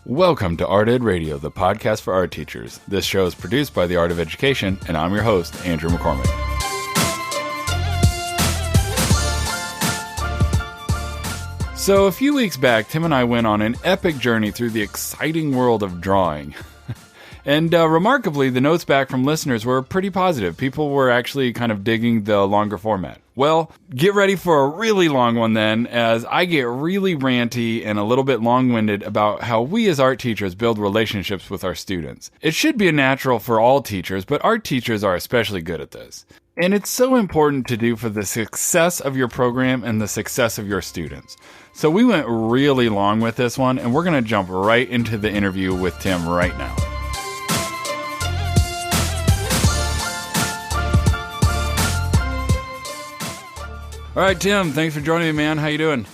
Welcome to Art Ed Radio, the podcast for art teachers. This show is produced by the Art of Education, and I'm your host, Andrew McCormick. So a few weeks back, Tim and I went on an epic journey through the exciting world of drawing. And remarkably, the notes back from listeners were pretty positive. People were actually kind of digging the longer format. Well, get ready for a really long one then, as I get really ranty and a little bit long-winded about how we as art teachers build relationships with our students. It should be a natural for all teachers, but art teachers are especially good at this. And it's so important to do for the success of your program and the success of your students. So we went really long with this one, and we're going to jump right into the interview with Tim right now. All right, Tim, thanks for joining me, man. How you doing?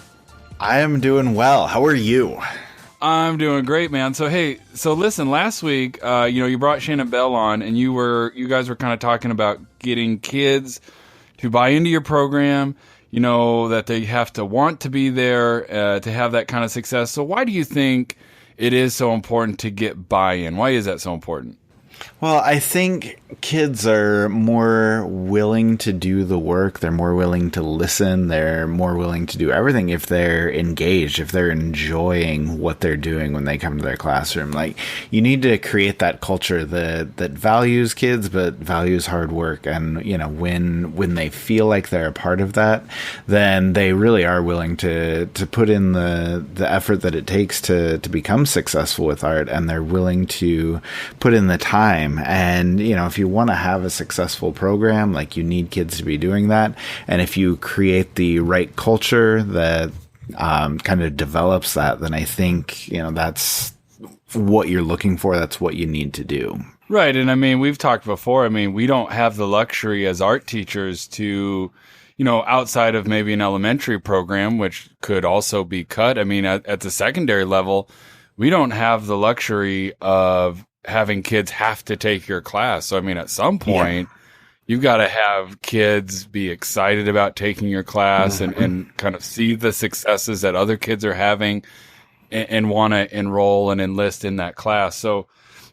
I am doing well. How are you? I'm doing great, man. So, hey, listen, last week, you brought Shannon Bell on, and you guys were kind of talking about getting kids to buy into your program, that they have to want to be there to have that kind of success. So why do you think it is so important to get buy-in? Why is that so important? Well, I think kids are more willing to do the work. They're more willing to listen. They're more willing to do everything if they're engaged, if they're enjoying what they're doing when they come to their classroom. Like, you need to create that culture that values kids, but values hard work. And, when they feel like they're a part of that, then they really are willing to put in the effort that it takes to become successful with art. And they're willing to put in the time. And, if you want to have a successful program, like, you need kids to be doing that. And if you create the right culture that kind of develops that, then I think, that's what you're looking for. That's what you need to do. Right. And I mean, we've talked before. I mean, we don't have the luxury as art teachers to, outside of maybe an elementary program, which could also be cut. I mean, at the secondary level, we don't have the luxury of having kids have to take your class. So, I mean, at some point, you've got to have kids be excited about taking your class and kind of see the successes that other kids are having and want to enroll and enlist in that class. So,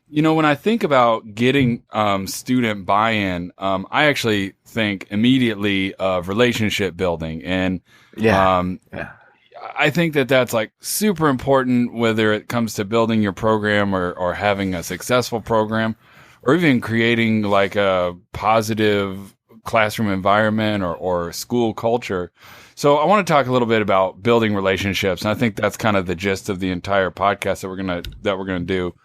when I think about getting student buy-in, I actually think immediately of relationship building. And I think that's like super important, whether it comes to building your program or having a successful program, or even creating like a positive classroom environment or school culture. So I want to talk a little bit about building relationships. And I think that's kind of the gist of the entire podcast that we're going to do.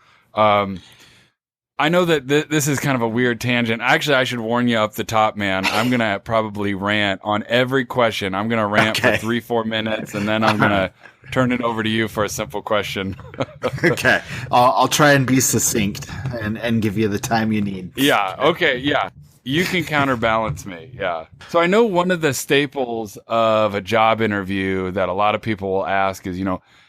I know that this is kind of a weird tangent. Actually, I should warn you up the top, man. I'm going to probably rant on every question. I'm going to rant for 3-4 minutes, and then I'm going to turn it over to you for a simple question. Okay. I'll try and be succinct and give you the time you need. Yeah. Okay. Yeah. You can counterbalance me. Yeah. So I know one of the staples of a job interview that a lot of people will ask is,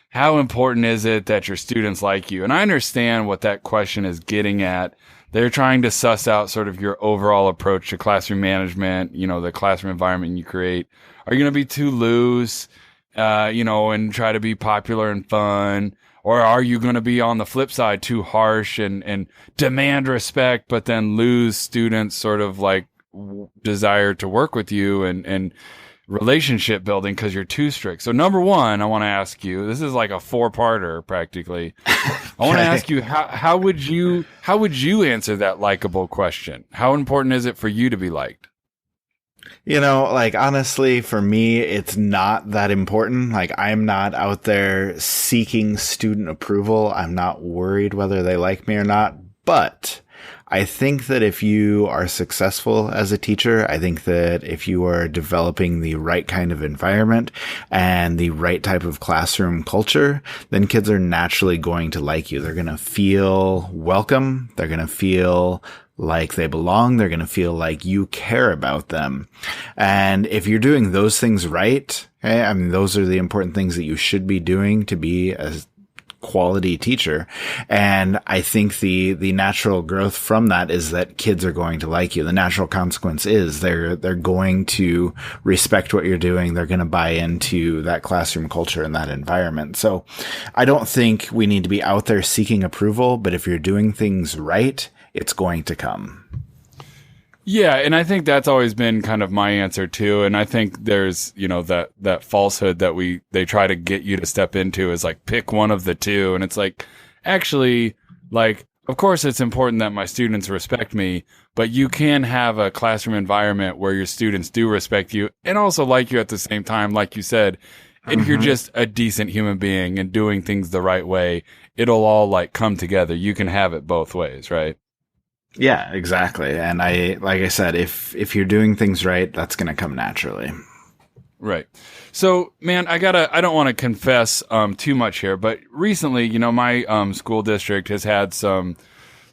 how important is it that your students like you? And I understand what that question is getting at. They're trying to suss out sort of your overall approach to classroom management, the classroom environment you create. Are you going to be too loose, and try to be popular and fun? Or are you going to be on the flip side too harsh and demand respect, but then lose students sort of like desire to work with you and relationship building because you're too strict? So number one, I want to ask you, this is like a 4-parter practically. I want to ask you, how would you answer that likable question? How important is it for you to be liked? Honestly, for me, it's not that important. I'm not out there seeking student approval. I'm not worried whether they like me or not, but I think that if you are successful as a teacher, I think that if you are developing the right kind of environment and the right type of classroom culture, then kids are naturally going to like you. They're going to feel welcome. They're going to feel like they belong. They're going to feel like you care about them. And if you're doing those things right, those are the important things that you should be doing to be a quality teacher. And I think the natural growth from that is that kids are going to like you. The natural consequence is they're going to respect what you're doing. They're going to buy into that classroom culture and that environment. So I don't think we need to be out there seeking approval, but if you're doing things right, it's going to come. Yeah, and I think that's always been kind of my answer too. And I think there's, that falsehood that they try to get you to step into is like pick one of the two. And it's like, actually, like, of course it's important that my students respect me, but you can have a classroom environment where your students do respect you and also like you at the same time, like you said. And if you're just a decent human being and doing things the right way, it'll all like come together. You can have it both ways, right? Yeah, exactly. And like I said, if you're doing things right, that's going to come naturally. Right. So, man, I don't want to confess too much here, but recently, my school district has had some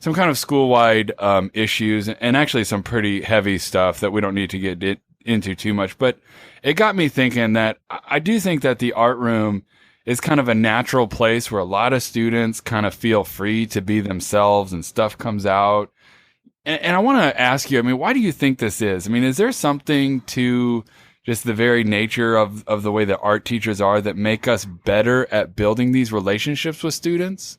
kind of school-wide issues and actually some pretty heavy stuff that we don't need to get into too much. But it got me thinking that I do think that the art room is kind of a natural place where a lot of students kind of feel free to be themselves and stuff comes out. And I want to ask you, why do you think this is? Is there something to just the very nature of the way that art teachers are that make us better at building these relationships with students?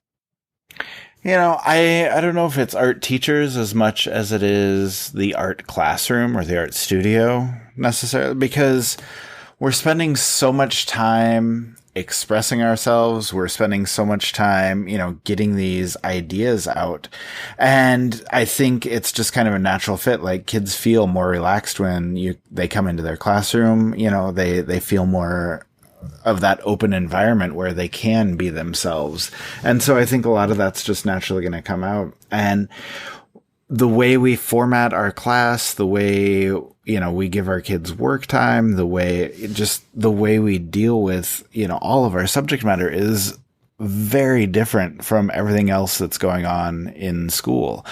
I don't know if it's art teachers as much as it is the art classroom or the art studio necessarily, because we're spending so much time expressing ourselves. We're spending so much time, getting these ideas out. And I think it's just kind of a natural fit. Like kids feel more relaxed when they come into their classroom, they feel more of that open environment where they can be themselves. And so I think a lot of that's just naturally going to come out. And the way we format our class, the way, we give our kids work time, the way we deal with, all of our subject matter is very different from everything else that's going on in school,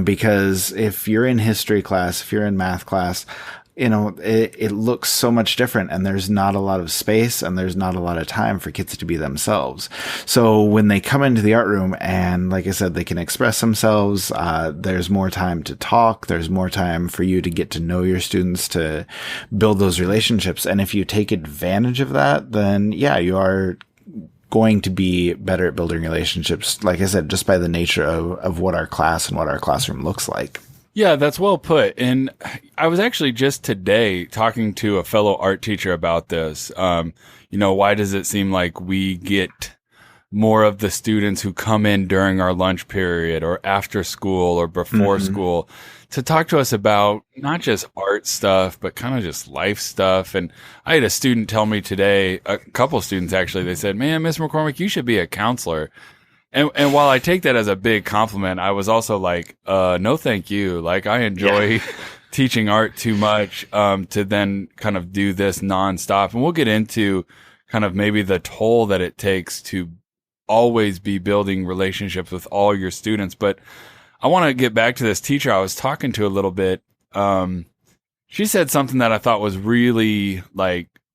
because if you're in history class, if you're in math class, it looks so much different and there's not a lot of space and there's not a lot of time for kids to be themselves. So when they come into the art room and like I said, they can express themselves, there's more time to talk. There's more time for you to get to know your students, to build those relationships. And if you take advantage of that, then yeah, you are going to be better at building relationships. Like I said, just by the nature of what our class and what our classroom looks like. Yeah, that's well put. And I was actually just today talking to a fellow art teacher about this. Why does it seem like we get more of the students who come in during our lunch period or after school or before school to talk to us about not just art stuff, but kind of just life stuff. And I had a student tell me today, a couple of students actually, they said, man, Miss McCormick, you should be a counselor. And while I take that as a big compliment, I was also like, no, thank you. Like I enjoy teaching art too much, to then kind of do this nonstop. And we'll get into kind of maybe the toll that it takes to always be building relationships with all your students. But I want to get back to this teacher I was talking to a little bit. She said something that I thought was really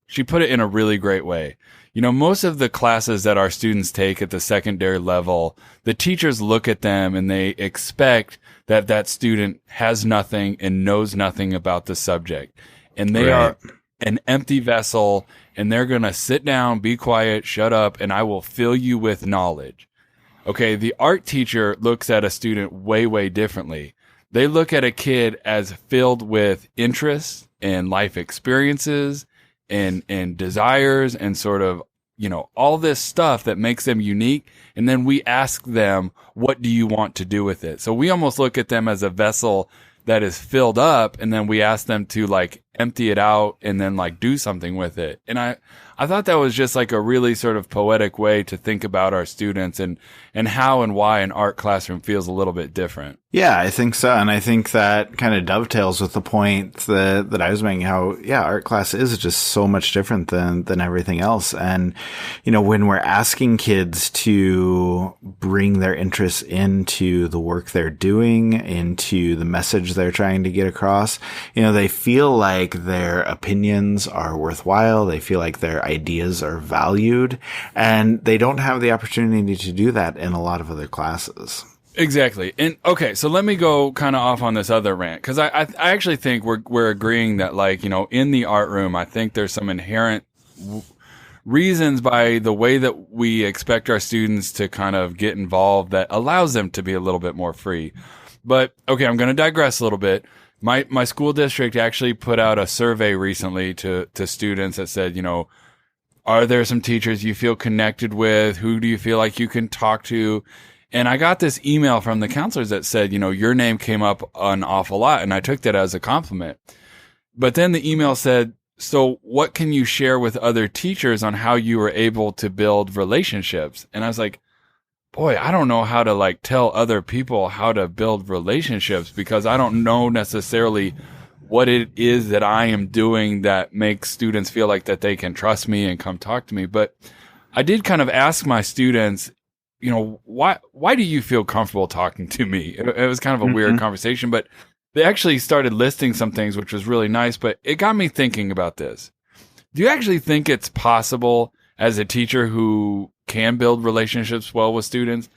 she put it in a really great way. Most of the classes that our students take at the secondary level, the teachers look at them and they expect that student has nothing and knows nothing about the subject. And they are an empty vessel and they're going to sit down, be quiet, shut up, and I will fill you with knowledge. Okay, the art teacher looks at a student way, way differently. They look at a kid as filled with interests and life experiences and desires and sort of, all this stuff that makes them unique. And then we ask them, what do you want to do with it? So we almost look at them as a vessel that is filled up. And then we ask them to empty it out and then do something with it. And I thought that was just a really sort of poetic way to think about our students and how and why an art classroom feels a little bit different. Yeah, I think so. And I think that kind of dovetails with the point that I was making, how, yeah, art class is just so much different than everything else. And, when we're asking kids to bring their interests into the work they're doing, into the message they're trying to get across, they feel like their opinions are worthwhile. They feel like their ideas are valued, and they don't have the opportunity to do that in a lot of other classes. Exactly. And okay, so let me go kind of off on this other rant, because I actually think we're agreeing that, like, in the art room, I think there's some inherent reasons by the way that we expect our students to kind of get involved that allows them to be a little bit more free. But okay, I'm going to digress a little bit. My school district actually put out a survey recently to students that said, are there some teachers you feel connected with? Who do you feel like you can talk to? And I got this email from the counselors that said, your name came up an awful lot. And I took that as a compliment. But then the email said, so what can you share with other teachers on how you were able to build relationships? And I was like, boy, I don't know how to like tell other people how to build relationships, because I don't know necessarily what it is that I am doing that makes students feel like that they can trust me and come talk to me. But I did kind of ask my students, why do you feel comfortable talking to me? It was kind of a weird conversation, but they actually started listing some things, which was really nice. But it got me thinking about this. Do you actually think it's possible as a teacher who can build relationships well with students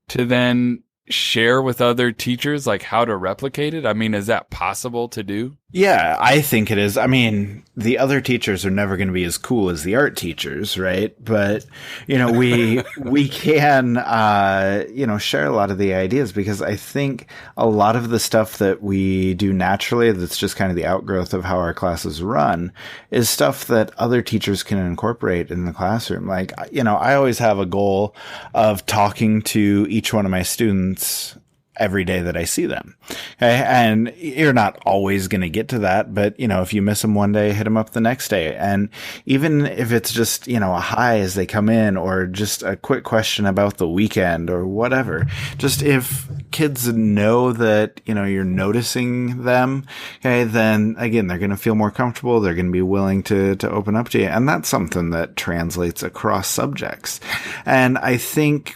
to then share with other teachers like how to replicate it? I mean, is that possible to do? Yeah, I think it is. I mean, the other teachers are never going to be as cool as the art teachers, right? But, we can, share a lot of the ideas, because I think a lot of the stuff that we do naturally, that's just kind of the outgrowth of how our classes run, is stuff that other teachers can incorporate in the classroom. Like, I always have a goal of talking to each one of my students every day that I see them. Okay? And you're not always going to get to that, but if you miss them one day, hit them up the next day. And even if it's just, a hi as they come in, or just a quick question about the weekend or whatever, just if kids know that, you're noticing them, okay, then again, they're going to feel more comfortable. They're going to be willing to open up to you. And that's something that translates across subjects. And I think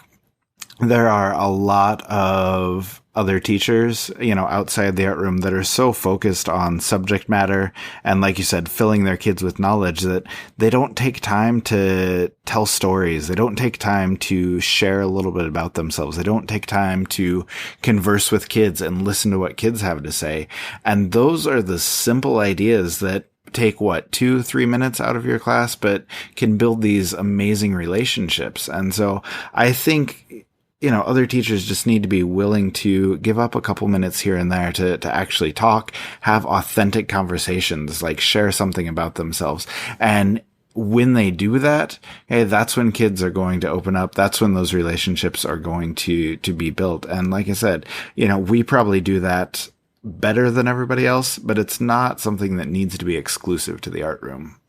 there are a lot of other teachers, outside the art room that are so focused on subject matter and, like you said, filling their kids with knowledge that they don't take time to tell stories. They don't take time to share a little bit about themselves. They don't take time to converse with kids and listen to what kids have to say. And those are the simple ideas that take 2-3 minutes out of your class, but can build these amazing relationships. And so I think, other teachers just need to be willing to give up a couple minutes here and there to actually talk, have authentic conversations, like share something about themselves. And when they do that, hey, that's when kids are going to open up. That's when those relationships are going to be built. And like I said, we probably do that better than everybody else, but it's not something that needs to be exclusive to the art room.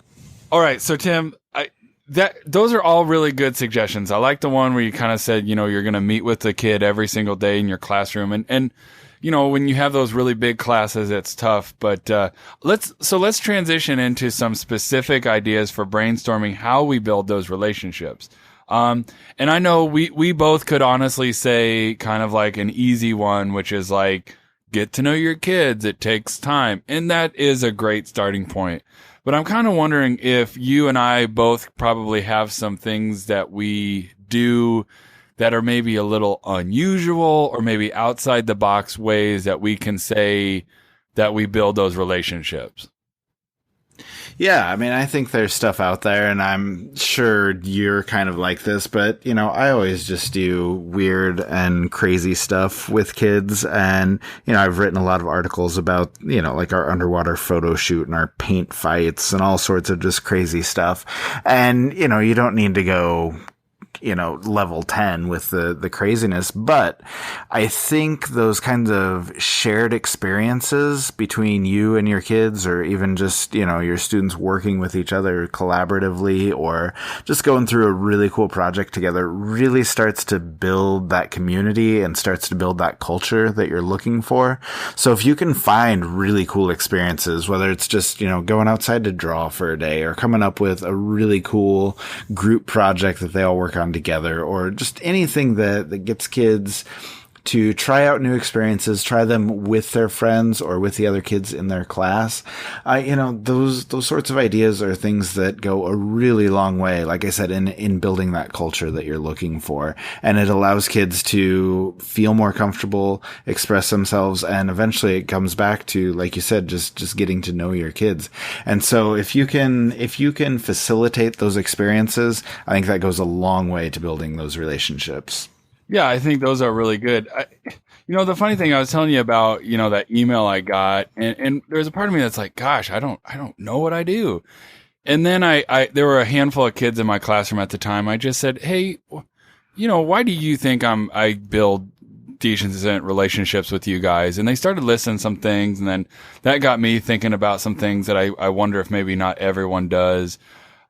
All right. So Tim, those are all really good suggestions. I like the one where you kind of said, you're going to meet with the kid every single day in your classroom. And when you have those really big classes, it's tough. But let's transition into some specific ideas for brainstorming how we build those relationships. And I know we both could honestly say kind of like an easy one, which is like, get to know your kids. It takes time. And that is a great starting point. But I'm kind of wondering if you and I both probably have some things that we do that are maybe a little unusual or maybe outside the box ways that we can say that we build those relationships. Yeah, I mean, I think there's stuff out there, and I'm sure you're kind of like this, but, I always just do weird and crazy stuff with kids. And, I've written a lot of articles about, like our underwater photo shoot and our paint fights and all sorts of just crazy stuff. And, you don't need to go level 10 with the craziness. But I think those kinds of shared experiences between you and your kids, or even just, your students working with each other collaboratively, or just going through a really cool project together, really starts to build that community and starts to build that culture that you're looking for. So if you can find really cool experiences, whether it's just, going outside to draw for a day, or coming up with a really cool group project that they all work on together, or just anything that gets kids to try out new experiences, try them with their friends or with the other kids in their class. Those sorts of ideas are things that go a really long way, like I said, in building that culture that you're looking for. And it allows kids to feel more comfortable, express themselves, and eventually it comes back to, like you said, just getting to know your kids. And so if you can facilitate those experiences, I think that goes a long way to building those relationships. Yeah, I think those are really good. The funny thing I was telling you about, that email I got, and there's a part of me that's like, gosh, I don't know what I do. And then there were a handful of kids in my classroom at the time. I just said, hey, why do you think I build decent relationships with you guys? And they started listing some things, and then that got me thinking about some things that I wonder if maybe not everyone does.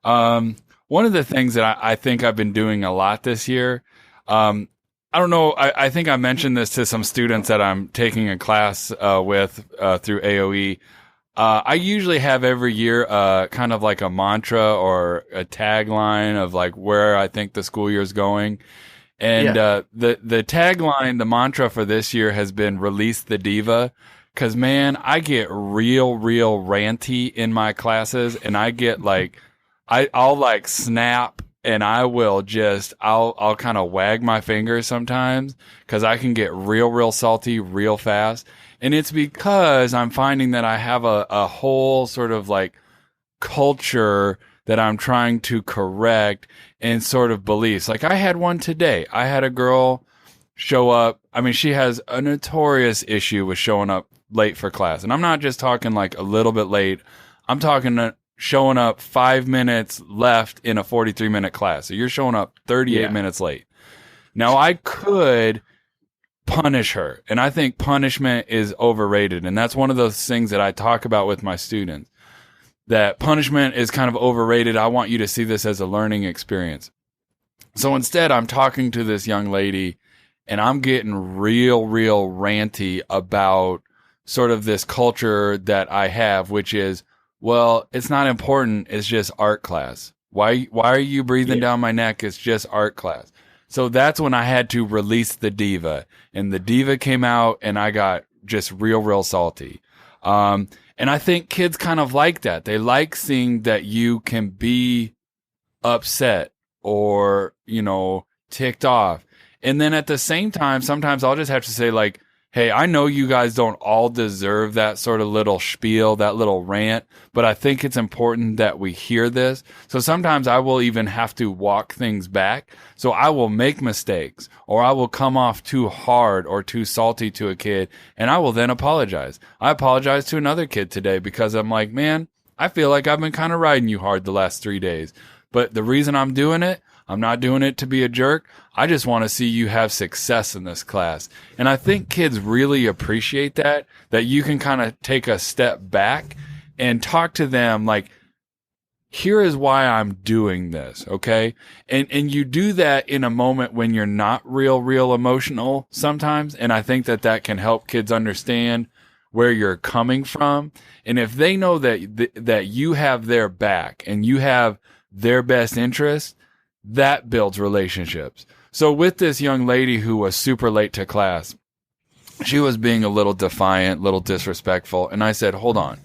One of the things that I think I've been doing a lot this year, I don't know. I think I mentioned this to some students that I'm taking a class with through AOE. I usually have every year kind of like a mantra or a tagline of like where I think the school year is going. And the tagline, the mantra for this year has been "Release the Diva." Because, man, I get real ranty in my classes, and I get like I'll like snap. And I'll kind of wag my fingers sometimes because I can get real salty real fast. And it's because I'm finding that I have a whole sort of like culture that I'm trying to correct and sort of beliefs. Like I had one today. I had a girl show up. I mean, she has a notorious issue with showing up late for class. And I'm not just talking like a little bit late. I'm talking showing up 5 minutes left in a 43-minute class. So you're showing up 38 minutes late. Now, I could punish her, and I think punishment is overrated. And that's one of those things that I talk about with my students, that punishment is kind of overrated. I want you to see this as a learning experience. So instead, I'm talking to this young lady, and I'm getting real ranty about sort of this culture that I have, which is, well, it's not important. It's just art class. Why are you breathing down my neck? It's just art class. So that's when I had to release the diva, and the diva came out, and I got just real salty. And I think kids kind of like that. They like seeing that you can be upset or, ticked off. And then at the same time, sometimes I'll just have to say like, hey, I know you guys don't all deserve that sort of little spiel, that little rant, but I think it's important that we hear this. So sometimes I will even have to walk things back. So I will make mistakes, or I will come off too hard or too salty to a kid, and I will then apologize. I apologized to another kid today because I'm like, man, I feel like I've been kind of riding you hard the last 3 days. But the reason I'm doing it, I'm not doing it to be a jerk. I just want to see you have success in this class. And I think kids really appreciate that you can kind of take a step back and talk to them like, here is why I'm doing this, okay? And you do that in a moment when you're not real emotional sometimes. And I think that can help kids understand where you're coming from. And if they know that you have their back and you have their best interest, that builds relationships. So with this young lady who was super late to class, she was being a little defiant, little disrespectful. And I said, hold on.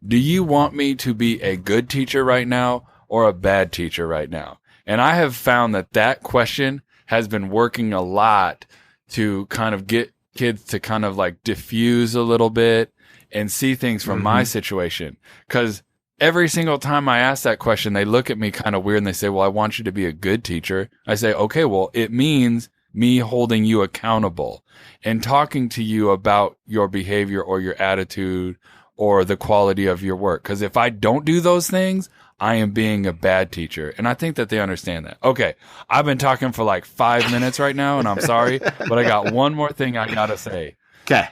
Do you want me to be a good teacher right now or a bad teacher right now? And I have found that question has been working a lot to kind of get kids to kind of like diffuse a little bit and see things from my situation. Because every single time I ask that question, they look at me kind of weird and they say, well, I want you to be a good teacher. I say, okay, well, it means me holding you accountable and talking to you about your behavior or your attitude or the quality of your work. Because if I don't do those things, I am being a bad teacher. And I think that they understand that. Okay. I've been talking for like 5 minutes right now, and I'm sorry, but I got one more thing I got to say. Okay.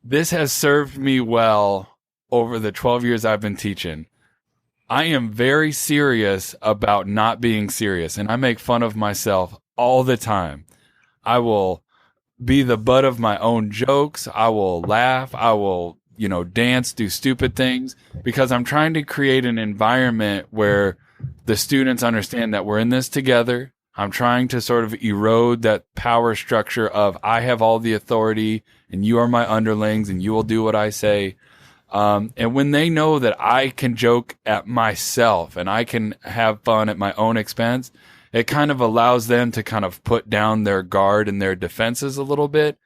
This has served me well over the 12 years I've been teaching. I am very serious about not being serious, and I make fun of myself all the time. I will be the butt of my own jokes. I will laugh. I will, dance, do stupid things, because I'm trying to create an environment where the students understand that we're in this together. I'm trying to sort of erode that power structure of I have all the authority and you are my underlings and you will do what I say. And when they know that I can joke at myself and I can have fun at my own expense, it kind of allows them to kind of put down their guard and their defenses a little bit.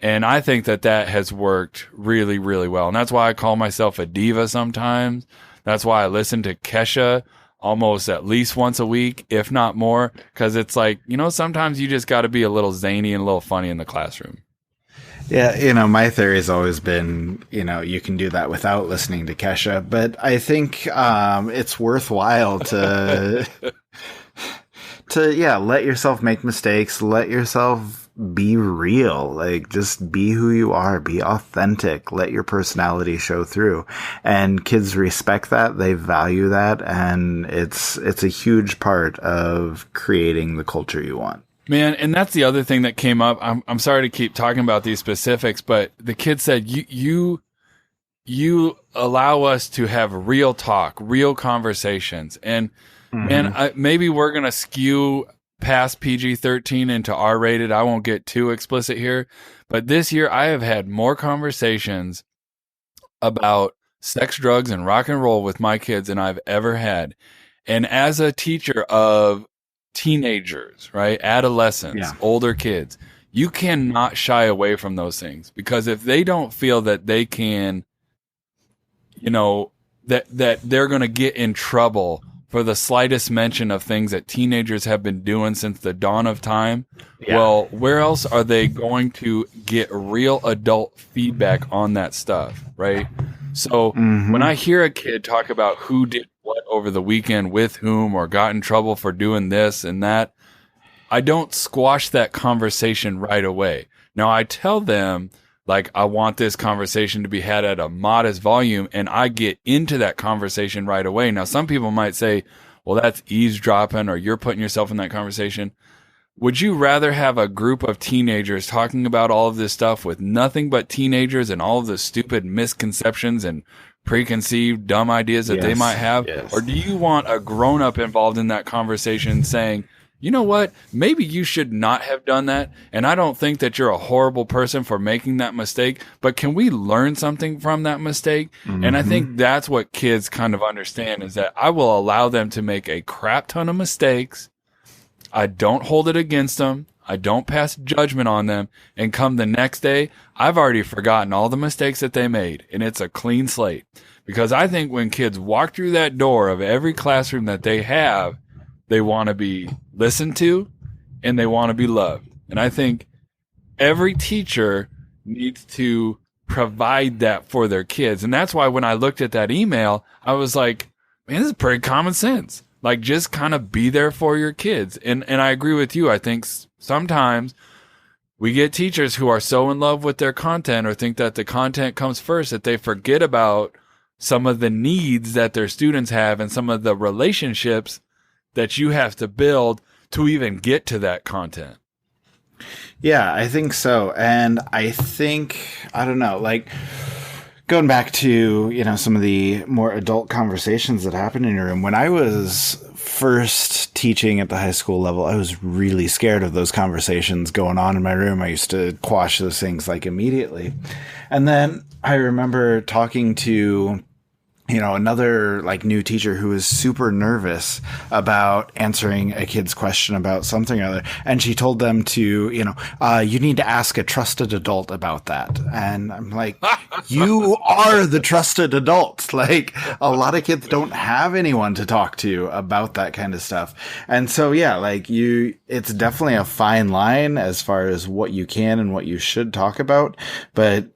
And I think that that has worked really, really well. And that's why I call myself a diva sometimes. That's why I listen to Kesha almost at least once a week, if not more, because it's like, sometimes you just got to be a little zany and a little funny in the classroom. Yeah, my theory has always been, you can do that without listening to Kesha, but I think it's worthwhile to let yourself make mistakes, let yourself be real, like just be who you are, be authentic, let your personality show through. And kids respect that, they value that, and it's a huge part of creating the culture you want. Man, and that's the other thing that came up. I'm sorry to keep talking about these specifics, but the kid said you allow us to have real talk, real conversations. And man, maybe we're going to skew past PG-13 into R-rated. I won't get too explicit here, but this year I have had more conversations about sex, drugs, and rock and roll with my kids than I've ever had. And as a teacher of teenagers, right, adolescents, older kids, you cannot shy away from those things, because if they don't feel that they can, that they're going to get in trouble for the slightest mention of things that teenagers have been doing since the dawn of time, well, where else are they going to get real adult feedback on that stuff, right? So when I hear a kid talk about who did what over the weekend with whom or got in trouble for doing this and that, I don't squash that conversation right away. Now, I tell them, like, I want this conversation to be had at a modest volume, and I get into that conversation right away. Now, some people might say, well, that's eavesdropping, or you're putting yourself in that conversation. Would you rather have a group of teenagers talking about all of this stuff with nothing but teenagers and all of the stupid misconceptions and preconceived dumb ideas that they might have? Or do you want a grown-up involved in that conversation saying, you know what, maybe you should not have done that, and I don't think that you're a horrible person for making that mistake, but can we learn something from that mistake? And I think that's what kids kind of understand, is that I will allow them to make a crap ton of mistakes. I don't hold it against them. I don't pass judgment on them. And come the next day, I've already forgotten all the mistakes that they made, and it's a clean slate. Because I think when kids walk through that door of every classroom that they have, they want to be listened to and they want to be loved. And I think every teacher needs to provide that for their kids. And that's why when I looked at that email, I was like, man, this is pretty common sense. Like, just kind of be there for your kids. And I agree with you. I think sometimes we get teachers who are so in love with their content, or think that the content comes first, that they forget about some of the needs that their students have and some of the relationships that you have to build to even get to that content. Yeah, I think so. And I think, I don't know, like, going back to, some of the more adult conversations that happen in your room. When I was first teaching at the high school level, I was really scared of those conversations going on in my room. I used to quash those things like immediately. And then I remember talking to another like new teacher who was super nervous about answering a kid's question about something or other. And she told them to, you need to ask a trusted adult about that. And I'm like, you are the trusted adult. Like, a lot of kids don't have anyone to talk to about that kind of stuff. And so, yeah, like it's definitely a fine line as far as what you can and what you should talk about, but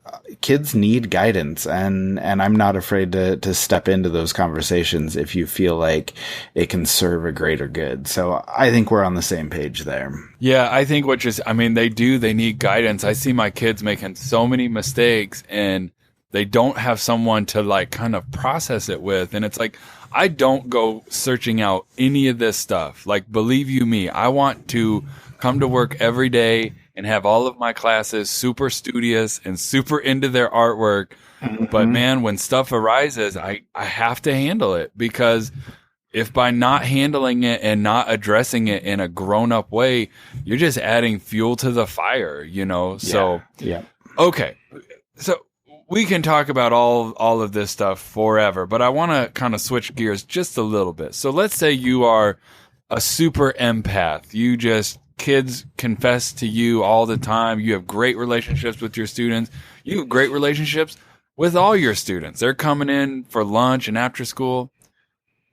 kids need guidance, and I'm not afraid to step into those conversations if you feel like it can serve a greater good. So I think we're on the same page there. Yeah, I think they need guidance. I see my kids making so many mistakes and they don't have someone to like kind of process it with. And it's like, I don't go searching out any of this stuff. Like, believe you me, I want to come to work every day and have all of my classes super studious and super into their artwork. Mm-hmm. But man, when stuff arises, I have to handle it, because if by not handling it and not addressing it in a grown up way, you're just adding fuel to the fire, you know? Yeah. So, yeah. Okay. So we can talk about all of this stuff forever, but I want to kind of switch gears just a little bit. So let's say you are a super empath. Kids confess to you all the time. You have great relationships with your students. You have great relationships with all your students. They're coming in for lunch and after school.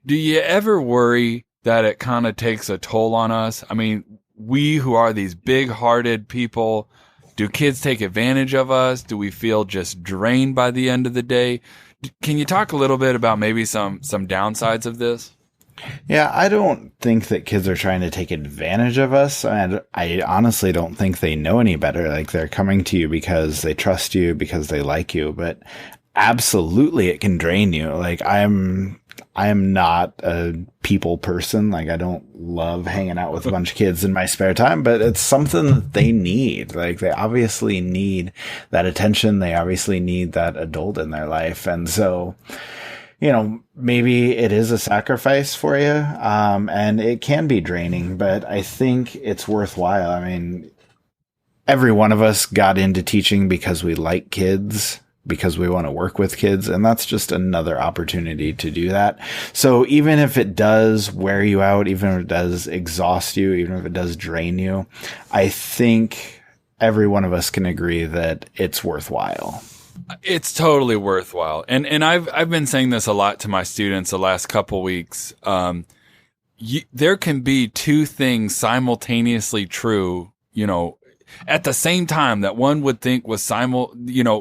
Do you ever worry that it kind of takes a toll on us? I mean, we who are these big-hearted people, do kids take advantage of us? Do we feel just drained by the end of the day? Can you talk a little bit about maybe some downsides of this? Yeah, I don't think that kids are trying to take advantage of us. And I honestly don't think they know any better. Like, they're coming to you because they trust you, because they like you. But absolutely, it can drain you. Like, I am not a people person. Like, I don't love hanging out with a bunch of kids in my spare time, but it's something that they need. Like, they obviously need that attention. They obviously need that adult in their life. And so, you know, maybe it is a sacrifice for you, and it can be draining, but I think it's worthwhile. I mean, every one of us got into teaching because we like kids, because we want to work with kids, and that's just another opportunity to do that. So even if it does wear you out, even if it does exhaust you, even if it does drain you, I think every one of us can agree that it's worthwhile. It's totally worthwhile. And I've been saying this a lot to my students the last couple weeks. There can be two things simultaneously true, you know, at the same time that one would think was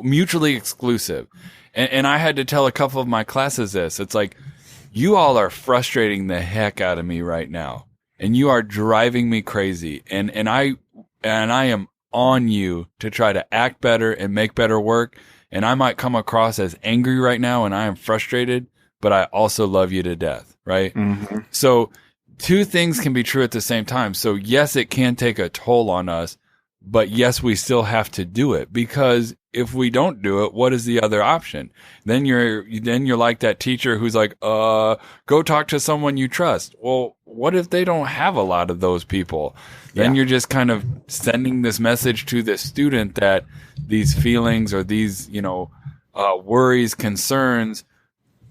mutually exclusive. And I had to tell a couple of my classes this. It's like, you all are frustrating the heck out of me right now, and you are driving me crazy. And I am on you to try to act better and make better work. And I might come across as angry right now, and I am frustrated, but I also love you to death, right? Mm-hmm. So two things can be true at the same time. So yes, it can take a toll on us, but yes, we still have to do it, because if we don't do it, what is the other option? Then you're like that teacher who's like, go talk to someone you trust. Well, what if they don't have a lot of those people? Then you're just kind of sending this message to the student that these feelings or these, worries, concerns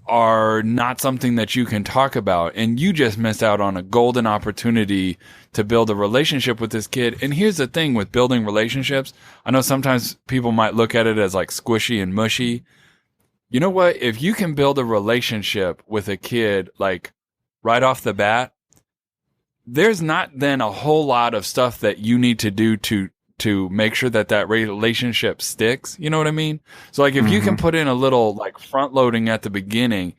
are not something that you can talk about. And you just missed out on a golden opportunity to build a relationship with this kid. And here's the thing with building relationships. I know sometimes people might look at it as like squishy and mushy. You know what? If you can build a relationship with a kid, like right off the bat, there's not then a whole lot of stuff that you need to do to make sure that relationship sticks. You know what I mean? So like if you can put in a little like front loading at the beginning,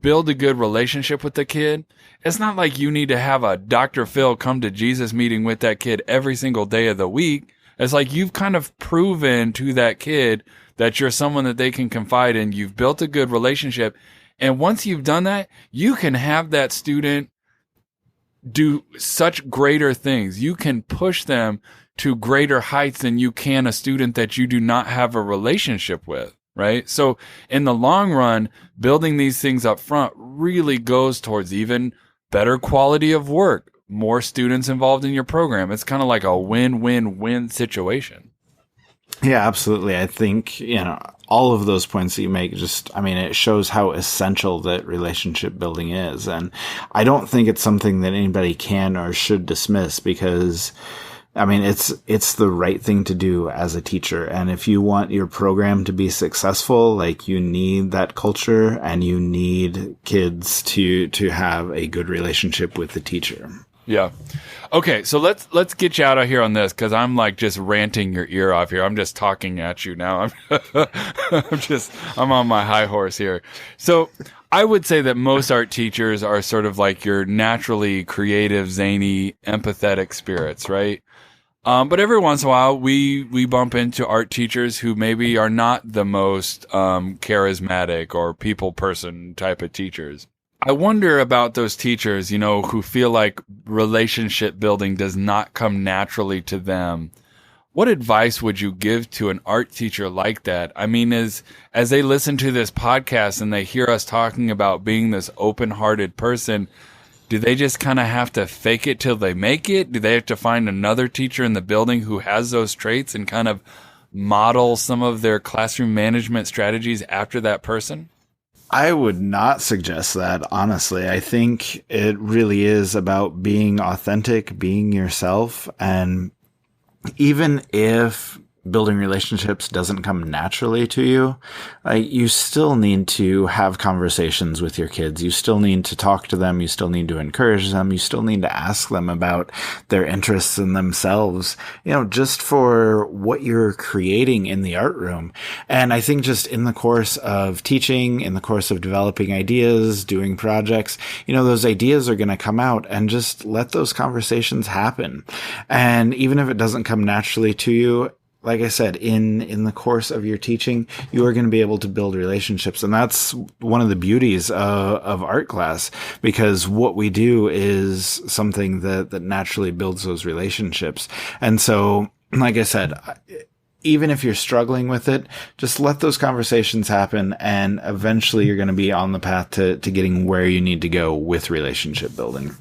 build a good relationship with the kid. It's not like you need to have a Dr. Phil come to Jesus meeting with that kid every single day of the week. It's like you've kind of proven to that kid that you're someone that they can confide in. You've built a good relationship. And once you've done that, you can have that student do such greater things. You can push them to greater heights than you can a student that you do not have a relationship with, right? So in the long run, building these things up front really goes towards even better quality of work, more students involved in your program. It's kind of like a win-win-win situation. Yeah, absolutely. I think, all of those points that you make it shows how essential that relationship building is. And I don't think it's something that anybody can or should dismiss, because it's the right thing to do as a teacher. And if you want your program to be successful, like, you need that culture and you need kids to have a good relationship with the teacher. Yeah. Okay, so let's get you out of here on this because I'm like just ranting your ear off here. I'm just talking at you now. I'm on my high horse here. So I would say that most art teachers are sort of like your naturally creative, zany, empathetic spirits, right? But every once in a while, we bump into art teachers who maybe are not the most charismatic or people person type of teachers. I wonder about those teachers, who feel like relationship building does not come naturally to them. What advice would you give to an art teacher like that? I mean, as they listen to this podcast and they hear us talking about being this open-hearted person, do they just kind of have to fake it till they make it? Do they have to find another teacher in the building who has those traits and kind of model some of their classroom management strategies after that person? I would not suggest that, honestly. I think it really is about being authentic, being yourself, and even if building relationships doesn't come naturally to you, you still need to have conversations with your kids. You still need to talk to them. You still need to encourage them. You still need to ask them about their interests in themselves, just for what you're creating in the art room. And I think just in the course of teaching, in the course of developing ideas, doing projects, those ideas are going to come out, and just let those conversations happen. And even if it doesn't come naturally to you, like I said, in the course of your teaching, you are going to be able to build relationships. And that's one of the beauties of art class, because what we do is something that naturally builds those relationships. And so, like I said, even if you're struggling with it, just let those conversations happen, and eventually you're going to be on the path to getting where you need to go with relationship building.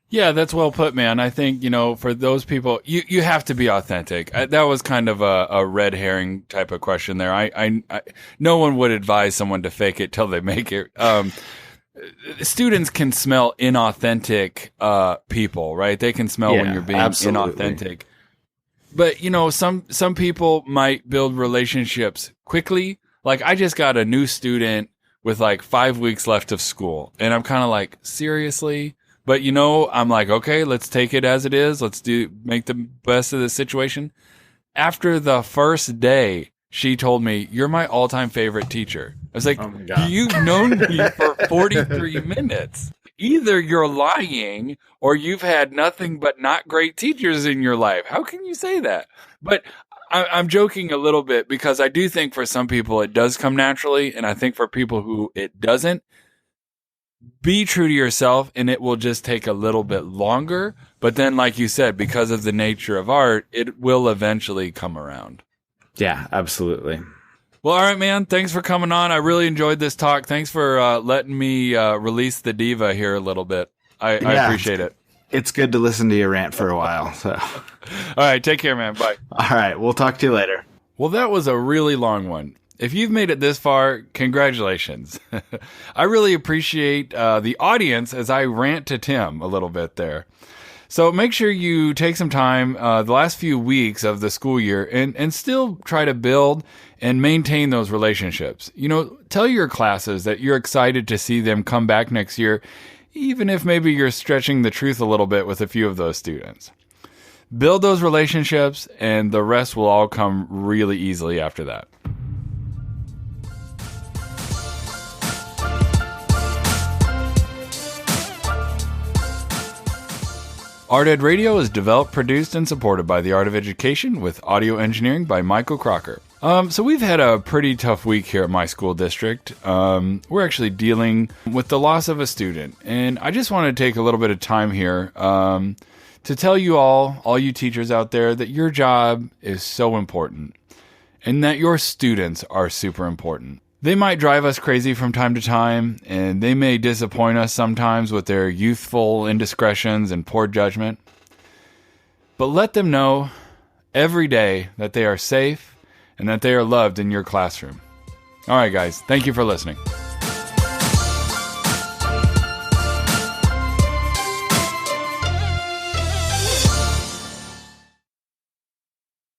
Yeah, that's well put, man. I think, for those people, you have to be authentic. That was kind of a red herring type of question there. I no one would advise someone to fake it till they make it. Students can smell inauthentic people, right? They can smell when you're being inauthentic. But, some people might build relationships quickly. Like, I just got a new student with like 5 weeks left of school, and I'm kind of like, seriously? But, I'm like, okay, let's take it as it is. Let's make the best of the situation. After the first day, she told me, "You're my all-time favorite teacher." I was like, oh my God. You've known me for 43 minutes. Either you're lying or you've had nothing but not great teachers in your life. How can you say that? But I'm joking a little bit, because I do think for some people it does come naturally. And I think for people who it doesn't, be true to yourself, and it will just take a little bit longer. But then, like you said, because of the nature of art, it will eventually come around. Yeah, absolutely. Well, all right, man. Thanks for coming on. I really enjoyed this talk. Thanks for letting me release the diva here a little bit. I appreciate it. It's good to listen to you rant for a while. So, all right, take care, man. Bye. All right, we'll talk to you later. Well, that was a really long one. If you've made it this far, congratulations. I really appreciate the audience as I rant to Tim a little bit there. So make sure you take some time the last few weeks of the school year and still try to build and maintain those relationships. Tell your classes that you're excited to see them come back next year, even if maybe you're stretching the truth a little bit with a few of those students. Build those relationships, and the rest will all come really easily after that. Art Ed Radio is developed, produced, and supported by the Art of Education with audio engineering by Michael Crocker. So we've had a pretty tough week here at my school district. We're actually dealing with the loss of a student. And I just want to take a little bit of time here to tell you all you teachers out there, that your job is so important and that your students are super important. They might drive us crazy from time to time, and they may disappoint us sometimes with their youthful indiscretions and poor judgment. But let them know every day that they are safe and that they are loved in your classroom. All right, guys, thank you for listening.